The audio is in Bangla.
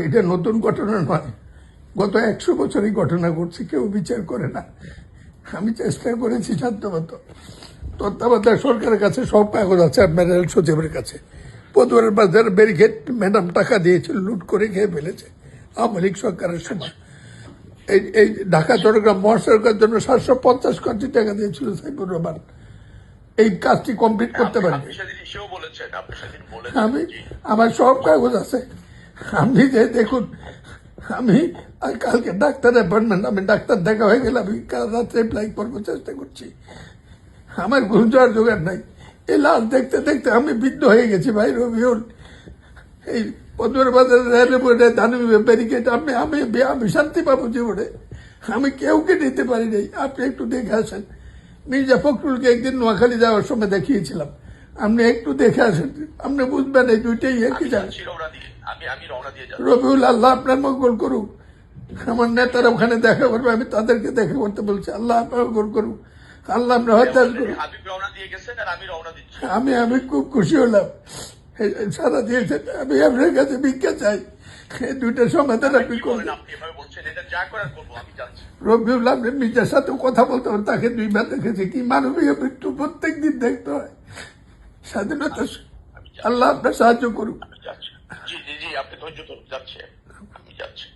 এটা নতুন ঘটনা নয়, গত 100 বছরই ঘটনা ঘটছে, কেউ বিচার করে না। আমি চেষ্টা করেছি সাধ্যমতো। তত্ত্বাবধায়ক সরকারের কাছে সব কাগজ আছে, আপনার রেল সচিবের কাছে। পদুয়ারের বাজার ব্যারিকেড ম্যাডাম টাকা দিয়েছিল, লুট করে খেয়ে ফেলেছে আওয়ামী লীগ সরকারের সময়। এই ঢাকা চট্টগ্রাম মহাসড়কের জন্য 750 কোটি টাকা দিয়েছিল সাইফুর রহমান। এই কাজটি কমপ্লিট করতে পারি। আমি আমার সব কাগজ আছে। আপনি যে দেখুন, আমি কালকে ডাক্তার অ্যাপয়েন্টমেন্ট, আমি ডাক্তার দেখা হয়ে গেলে আমি কাল রাত্রে অ্যাপ্লাই করবো, চেষ্টা করছি। আমার ঘুম যাওয়ার জোগাড় নাই। এই লাশ দেখতে দেখতে আমি বৃদ্ধ হয়ে গেছি ভাই রবিউল। এই পদুয়ার বাজারের রেলের বোর্ডে দানবীয় ব্যারিকেড আমি আমি আমি শান্তি পাবো জীবনে। আমি কেউকে নিতে পারি নাই। আপনি একটু দেখে আসেন। মির্জা ফখরুলকে একদিন নোয়াখালী যাওয়ার সময় দেখিয়েছিলাম, আপনি একটু দেখে আসেন, আপনি বুঝবেন এই দুইটাই একই জায়গা। রবিউল, আল্লাহ আপনার মঙ্গল করুক। আমার নেতারা ওখানে দেখা করবে, আমি তাদেরকে দেখা করতে বলছি। আল্লাহ আপনার মঙ্গল করুক, আল্লাহ আপনার হত্যাস করুক। আমি খুব খুশি হলাম, সারা দিয়েছেন। আমি আপনার কাছে ভিক্ষা চাই, এই দুইটা সমাধান আপনি করবেন। রবিউল, আপনি মির্জার সাথে কথা বলতে হবে, তাকে 2 বার দেখেছি। কি মানবীয় মৃত্যু প্রত্যেক দিন দেখতে হয়। স্বাধীনতা, আল্লাহ আপনার সাহায্য করুক। জি জি জি, আপনি ধৈর্য ধরুন, যাচ্ছে, আমি যাচ্ছি।